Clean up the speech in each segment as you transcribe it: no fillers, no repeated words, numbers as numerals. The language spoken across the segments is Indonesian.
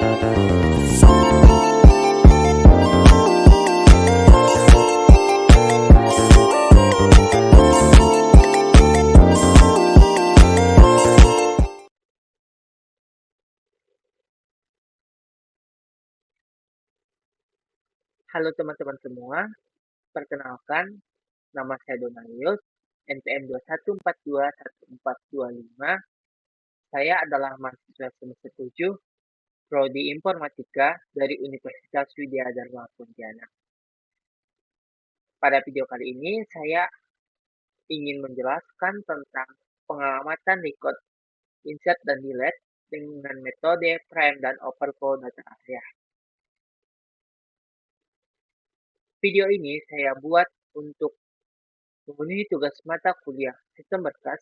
Halo teman-teman semua, perkenalkan nama saya Donalius, NPM 2142145. Saya adalah mahasiswa semester 7, Prodi Informatika dari Universitas Widya Dharma Pontianak. Pada video kali ini saya ingin menjelaskan tentang pengamatan record, insert, dan delete dengan metode prime dan overflow data area. Video ini saya buat untuk memenuhi tugas mata kuliah sistem berkas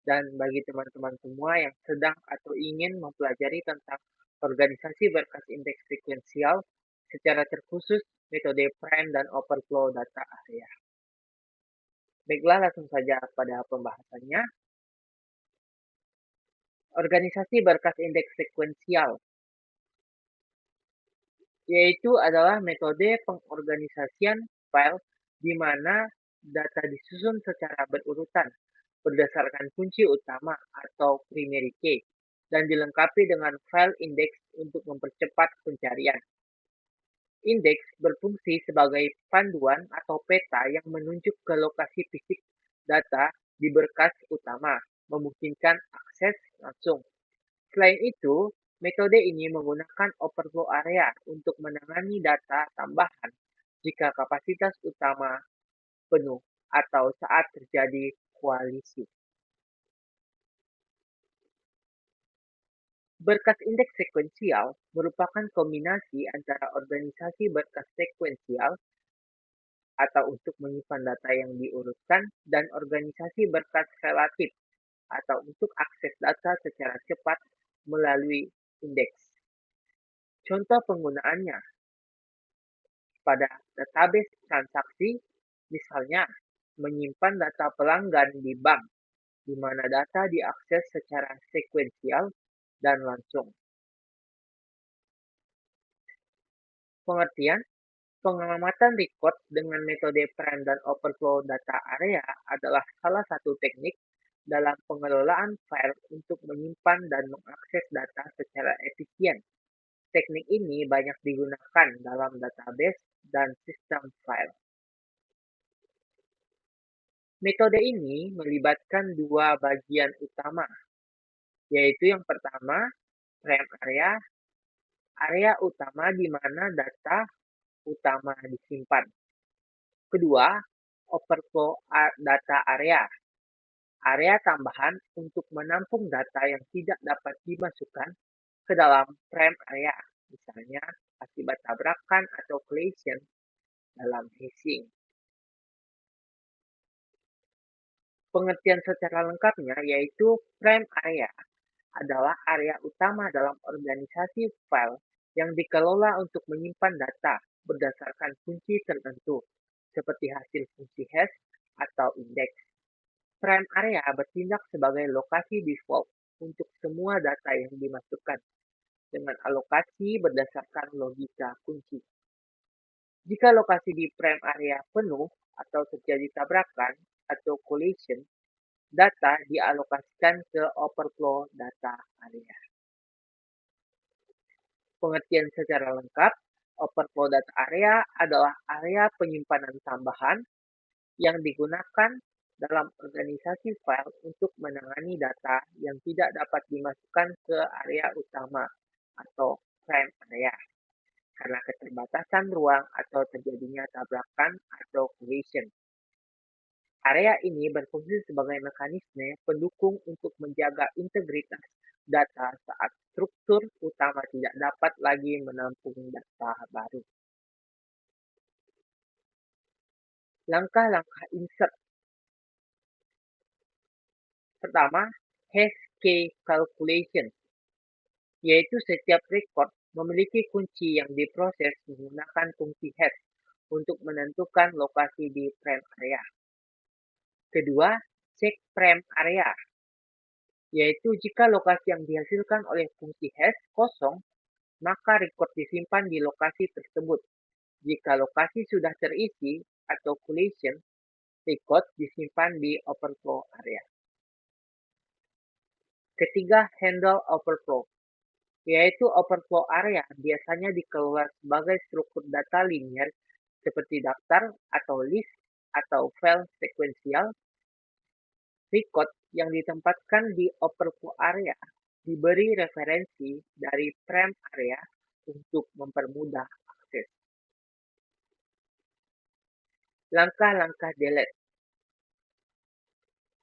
dan bagi teman-teman semua yang sedang atau ingin mempelajari tentang organisasi berkas indeks sekuensial secara terkhusus metode prime dan overflow data area. Baiklah, langsung saja pada pembahasannya. Organisasi berkas indeks sekuensial yaitu adalah metode pengorganisasian file di mana data disusun secara berurutan berdasarkan kunci utama atau primary key dan dilengkapi dengan file index untuk mempercepat pencarian. Indeks berfungsi sebagai panduan atau peta yang menunjuk ke lokasi fisik data di berkas utama, memungkinkan akses langsung. Selain itu, metode ini menggunakan overflow area untuk menangani data tambahan jika kapasitas utama penuh atau saat terjadi koalisi. Berkas indeks sekuensial merupakan kombinasi antara organisasi berkas sekuensial atau untuk menyimpan data yang diurutkan dan organisasi berkas relatif atau untuk akses data secara cepat melalui indeks. Contoh penggunaannya pada database transaksi, misalnya menyimpan data pelanggan di bank, di mana data diakses secara sekuensial dan langsung. Pengertian, pengamatan record dengan metode prime dan overflow data area adalah salah satu teknik dalam pengelolaan file untuk menyimpan dan mengakses data secara efisien. Teknik ini banyak digunakan dalam database dan sistem file. Metode ini melibatkan dua bagian utama, yaitu yang pertama, prime area, area utama di mana data utama disimpan. Kedua, overflow data area, area tambahan untuk menampung data yang tidak dapat dimasukkan ke dalam prime area, misalnya akibat tabrakan atau collision dalam hashing. Pengertian secara lengkapnya yaitu prime area adalah area utama dalam organisasi file yang dikelola untuk menyimpan data berdasarkan kunci tertentu, seperti hasil fungsi hash atau indeks. Prime area bertindak sebagai lokasi default untuk semua data yang dimasukkan, dengan alokasi berdasarkan logika kunci. Jika lokasi di prime area penuh atau terjadi tabrakan atau collision, data dialokasikan ke overflow data area. Pengertian secara lengkap, overflow data area adalah area penyimpanan tambahan yang digunakan dalam organisasi file untuk menangani data yang tidak dapat dimasukkan ke area utama atau prime area karena keterbatasan ruang atau terjadinya tabrakan atau collision. Area ini berfungsi sebagai mekanisme pendukung untuk menjaga integritas data saat struktur utama tidak dapat lagi menampung data baru. Langkah-langkah insert. Pertama, hash key calculation, yaitu setiap record memiliki kunci yang diproses menggunakan fungsi hash untuk menentukan lokasi di prime area. Kedua, check prime area, yaitu jika lokasi yang dihasilkan oleh fungsi hash kosong, maka record disimpan di lokasi tersebut. Jika lokasi sudah terisi atau collision, record disimpan di overflow area. Ketiga, handle overflow, yaitu overflow area biasanya dikelola sebagai struktur data linear seperti daftar atau list atau file sekuensial. Record yang ditempatkan di overflow area diberi referensi dari frame area untuk mempermudah akses. Langkah-langkah delete.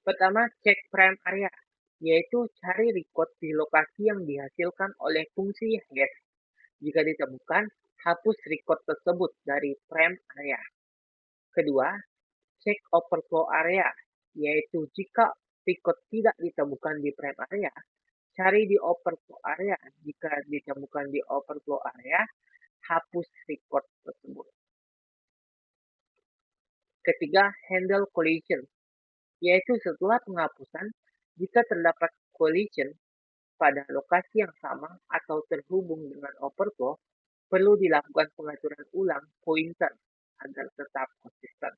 Pertama, cek frame area, yaitu cari record di lokasi yang dihasilkan oleh fungsi hash. Jika ditemukan, hapus record tersebut dari frame area. Kedua, cek overflow area, yaitu jika record tidak ditemukan di frame area, cari di overflow area. Jika ditemukan di overflow area, hapus record tersebut. Ketiga, handle collision, yaitu setelah penghapusan, jika terdapat collision pada lokasi yang sama atau terhubung dengan overflow, perlu dilakukan pengaturan ulang pointer agar tetap konsisten.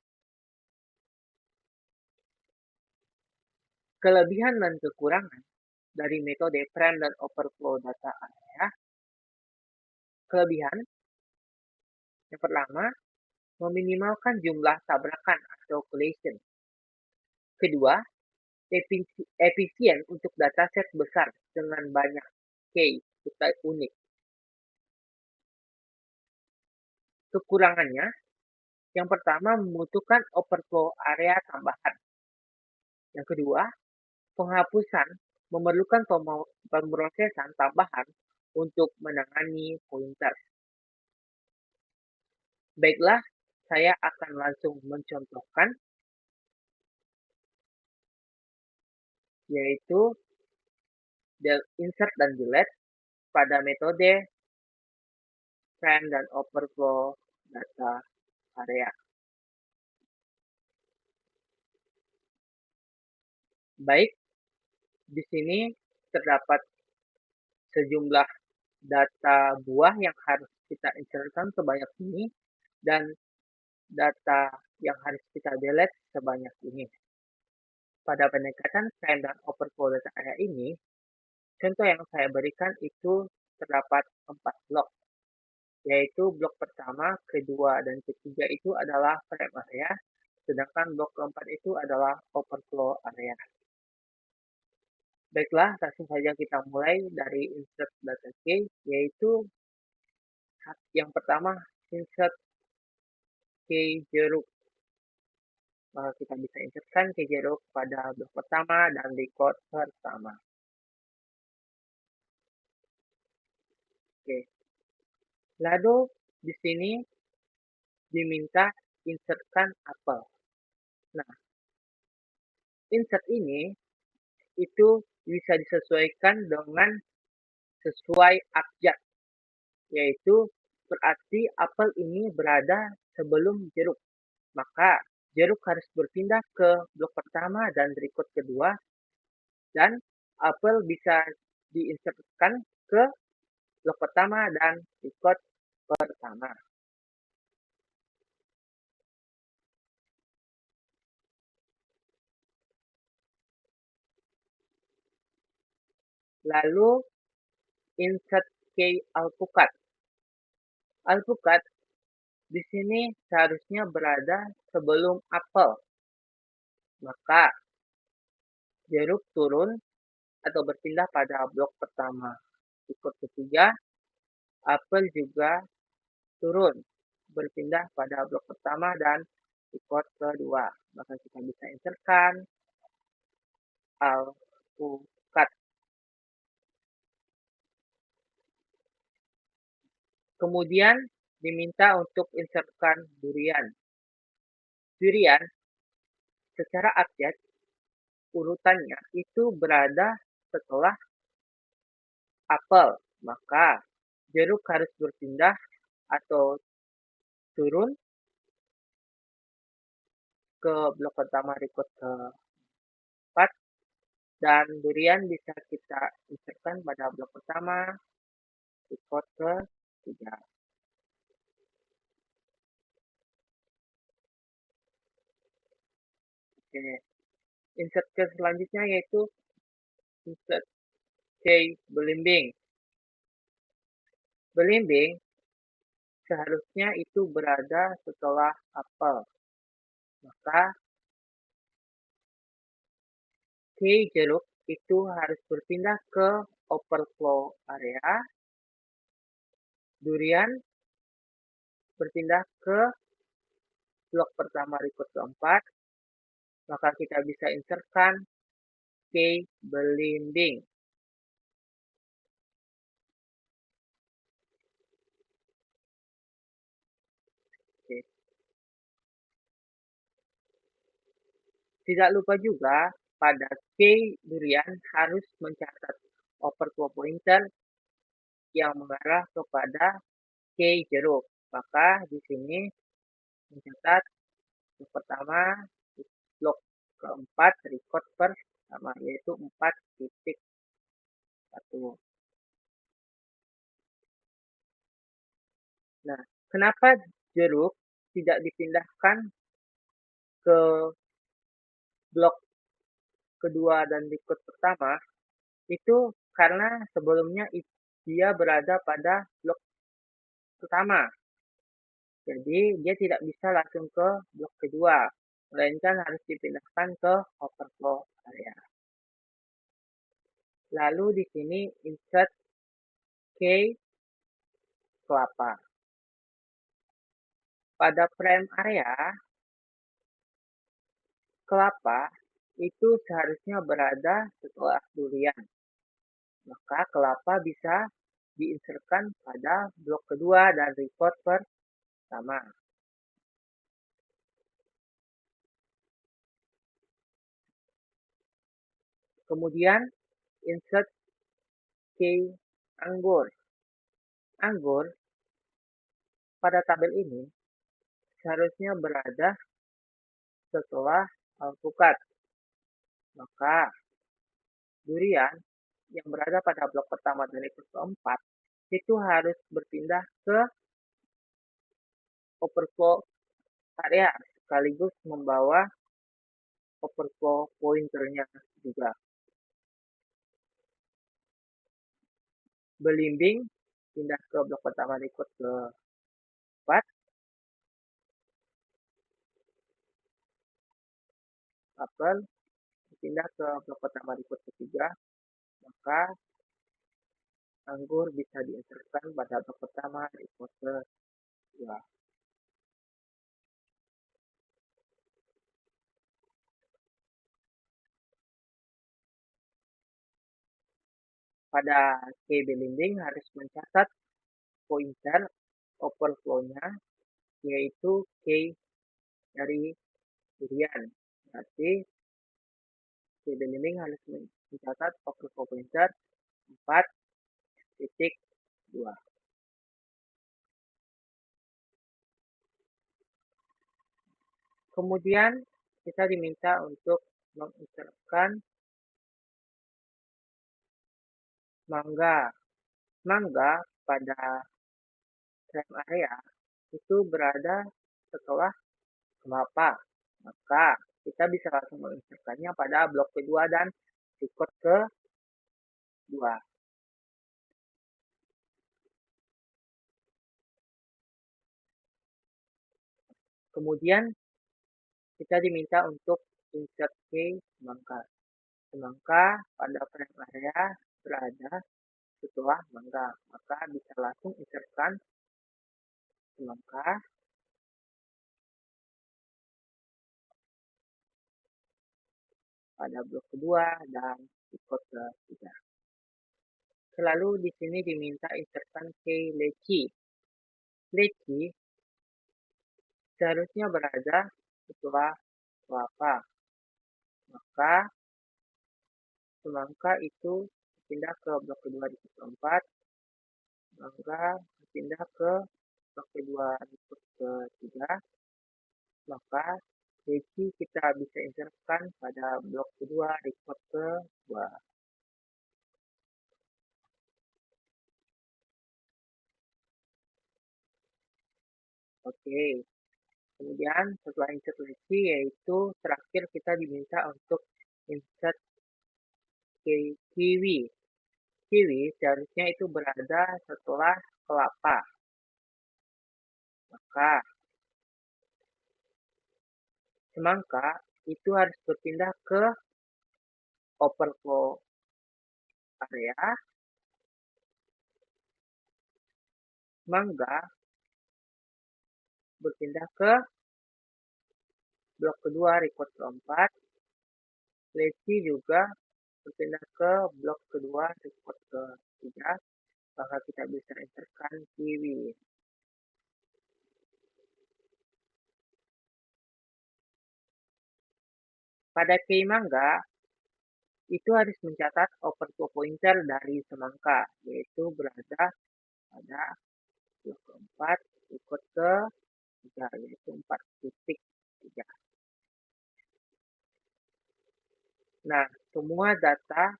Kelebihan dan kekurangan dari metode frame dan overflow data area. Kelebihan yang pertama, meminimalkan jumlah tabrakan atau collision. Kedua, efisien untuk dataset besar dengan banyak key unik. Kekurangannya, yang pertama membutuhkan overflow area tambahan. Yang kedua, penghapusan memerlukan pemrosesan tambahan untuk menangani pointer. Baiklah, saya akan langsung mencontohkan, yaitu insert dan delete pada metode frame dan overflow data area. Baik, di sini terdapat sejumlah data buah yang harus kita insertkan sebanyak ini dan data yang harus kita delete sebanyak ini. Pada pendekatan frame dan overflow data area ini, contoh yang saya berikan itu terdapat 4 blok, yaitu blok pertama, kedua, dan ketiga itu adalah frame area, sedangkan blok keempat itu adalah overflow area. Baiklah, langsung saja kita mulai dari insert data key, yaitu yang pertama, insert key jeruk. Maka kita bisa insertkan key jeruk pada blok pertama dan record pertama. Oke. Lalu di sini diminta insertkan apel. Nah, insert ini itu bisa disesuaikan dengan sesuai abjad, yaitu berarti apel ini berada sebelum jeruk. Maka jeruk harus berpindah ke blok pertama dan record kedua, dan apel bisa diinsertkan ke blok pertama dan record pertama. Lalu insert key alpukat. Alpukat di sini seharusnya berada sebelum apel. Maka jeruk turun atau berpindah pada blok pertama. Record ketiga, apel juga turun, berpindah pada blok pertama dan record kedua. Maka kita bisa insertkan alpukat. Kemudian diminta untuk insertkan durian. Durian secara abjad urutannya itu berada setelah apel. Maka jeruk harus berpindah atau turun ke blok pertama record keempat, dan durian bisa kita insertkan pada blok pertama record ke 3. Oke, insert ke selanjutnya yaitu insert C belimbing. Belimbing seharusnya itu berada setelah apel. Maka K jeruk itu harus berpindah ke overflow area. Durian berpindah ke blok pertama record keempat. Maka kita bisa insertkan K belimbing. Oke. Tidak lupa juga pada K durian harus mencatat overflow pointer yang mengarah kepada K jeruk. Maka di sini mencatat yang pertama blok keempat record pertama yaitu 4.1. Nah, kenapa jeruk tidak dipindahkan ke blok kedua dan record pertama? Itu karena sebelumnya dia berada pada blok pertama. Jadi dia tidak bisa langsung ke blok kedua, melainkan harus dipindahkan ke overflow area. Lalu di sini insert K kelapa. Pada frame area, kelapa itu seharusnya berada setelah durian. Maka kelapa bisa diinsertkan pada blok kedua dan record pertama. Kemudian insert K anggur. Anggur pada tabel ini seharusnya berada setelah alpukat. Maka durian yang berada pada blok pertama dan record keempat itu harus berpindah ke overflow area sekaligus membawa overflow pointernya juga. Belimbing pindah ke blok pertama record ke 4. Apel pindah ke blok pertama record ketiga. Maka anggur bisa diinsertkan pada blok pertama record kedua. Pada K belimbing harus mencatat pointer overflow-nya yaitu K dari durian. Berarti K belimbing harus mencatat overflow pointer 4.2. Kemudian kita diminta untuk menginsertkan mangga. Mangga pada frame area itu berada setelah kelapa. Maka kita bisa langsung menginsertkannya pada blok kedua dan record kedua. Kemudian kita diminta untuk insert K semangka. Semangka pada frame area berada setelah mangga. Maka bisa langsung insertkan semangka pada blok kedua dan record ketiga. Selalu di sini diminta insertkan K leci. Leci seharusnya berada setelah kelapa. Maka semangka itu pindah ke blok kedua di keempat. Mangga pindah ke blok kedua di ketiga. Maka leci kita bisa insertkan pada blok kedua record kedua. Oke, kemudian setelah insert leci yaitu terakhir kita diminta untuk insert kiwi. Kiwi seharusnya itu berada setelah kelapa. Maka semangka itu harus berpindah ke overflow area. Mangga berpindah ke blok kedua record keempat. Leci juga berpindah ke blok kedua record ketiga. Maka kita bisa enterkan kiwi. Pada key mangga, itu harus mencatat overflow pointer dari semangka, yaitu berada pada blok keempat, ikut ke 3, yaitu 4.3. Nah, semua data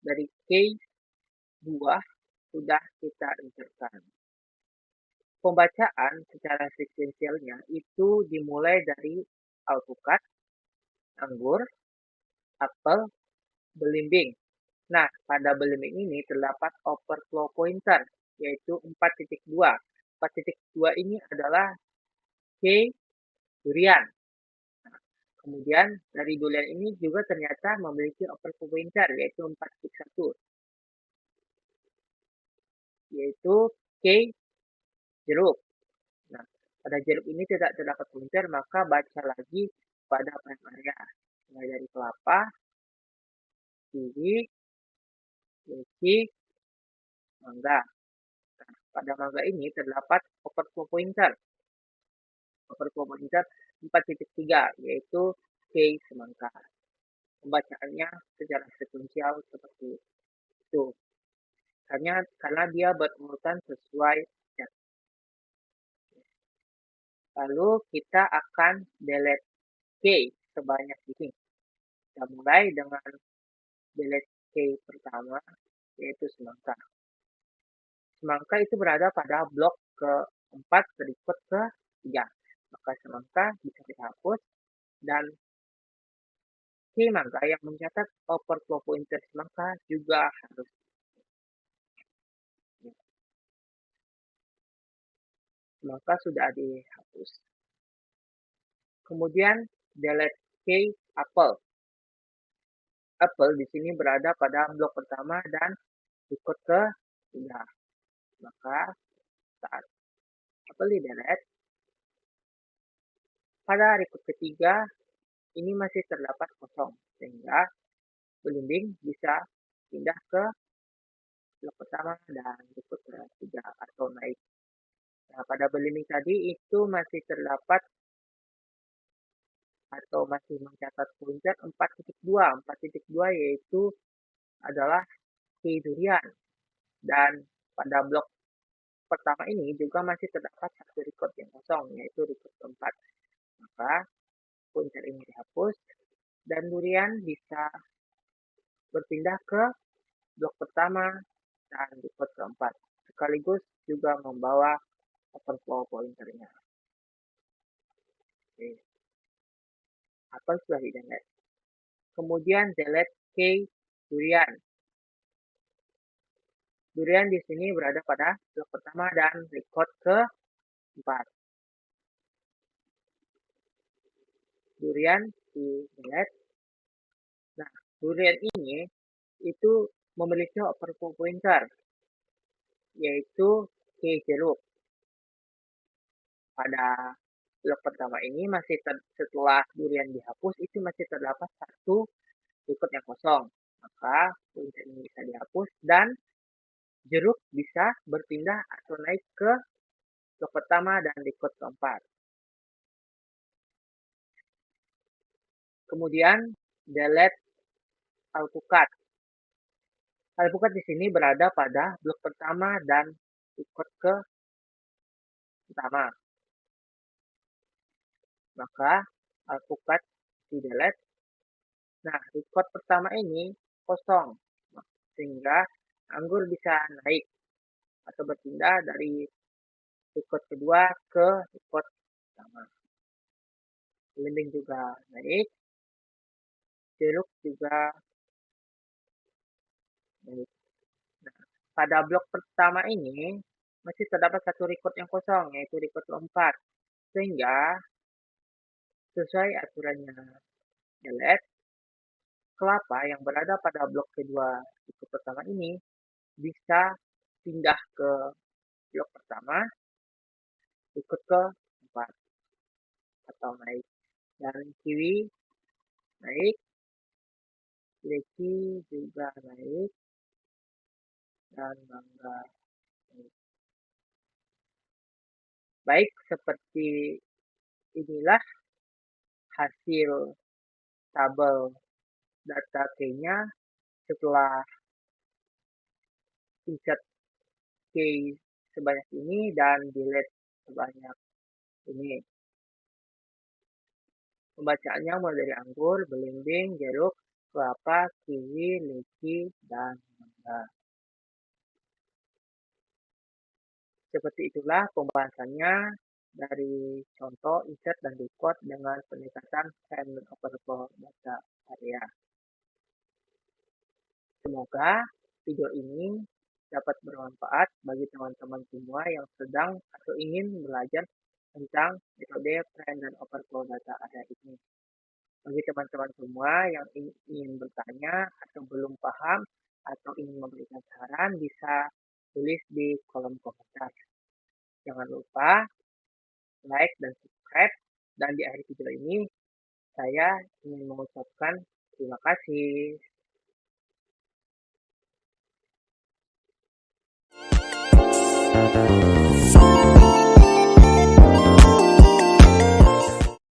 dari key buah sudah kita insertkan. Pembacaan secara sekuensialnya itu dimulai dari alpukat, anggur, apel, belimbing. Nah, pada belimbing ini terdapat overflow pointer, yaitu 4.2. 4.2 ini adalah key durian. Nah, kemudian dari durian ini juga ternyata memiliki overflow pointer, yaitu 4.1. Yaitu key jeruk. Nah, pada jeruk ini tidak terdapat pointer, maka baca lagi pada prime area. Mulai dari kelapa, kiwi, leci, mangga. Nah, pada mangga ini terdapat overflow pointer. Overflow pointer 4.3, yaitu key semangka. Pembacaannya secara sekuensial seperti itu. Karena dia berurutan sesuai cat. Lalu kita akan delete key sebanyak ini. Kita mulai dengan delete key pertama, yaitu semangka. Semangka itu berada pada blok keempat berikut ke-3. Maka semangka bisa dihapus dan key mangga yang mencatat overflow pointer semangka juga harus. Semangka sudah dihapus. Kemudian delete key apel. Apel di sini berada pada blok pertama dan ikut ke-3. Maka saat apel di delete, pada record ketiga ini masih terdapat kosong, sehingga belimbing bisa pindah ke blok pertama dan record ketiga atau naik. Nah, pada belimbing tadi itu masih terdapat atau masih mencatat pointer 4.2. 4.2 yaitu adalah key durian. Dan pada blok pertama ini juga masih terdapat satu record yang kosong, yaitu record keempat. Maka pointer ini dihapus dan durian bisa berpindah ke blok pertama dan record keempat. Sekaligus juga membawa overflow pointernya. Oke. Apel sudah di delete. Kemudian delete key durian. Durian di sini berada pada blok pertama dan record ke-4. Durian di delete. Nah, durian ini itu memiliki overflow pointer, yaitu key jeruk. Pada blok pertama ini masih setelah durian dihapus itu masih terdapat satu record yang kosong. Maka pointer ini bisa dihapus dan jeruk bisa berpindah atau naik ke blok pertama dan record keempat. Kemudian delete alpukat. Alpukat di sini berada pada blok pertama dan record ke pertama. Maka alpukat di delete. Nah, record pertama ini kosong, sehingga anggur bisa naik atau berpindah dari record kedua ke record pertama. Belimbing juga naik, jeruk juga naik. Nah, pada blok pertama ini masih terdapat satu record yang kosong, yaitu record keempat. Sehingga sesuai aturannya delete, kelapa yang berada pada blok kedua record pertama ini bisa pindah ke blok pertama, ikut ke empat atau naik. Dan kiwi naik, leci juga naik, dan mangga naik. Baik, seperti inilah hasil tabel data key-nya setelah insert key sebanyak ini dan delete sebanyak ini. Pembacaannya mulai dari anggur, belimbing, jeruk, kelapa, kiwi, leci, dan mangga. Seperti itulah pembahasannya dari contoh, insert, dan record dengan pendekatan random overflow data area. Semoga video ini dapat bermanfaat bagi teman-teman semua yang sedang atau ingin belajar tentang metode random overflow data area ini. Bagi teman-teman semua yang ingin bertanya atau belum paham atau ingin memberikan saran, bisa tulis di kolom komentar. Jangan lupa like dan subscribe. Dan di akhir video ini, saya ingin mengucapkan terima kasih.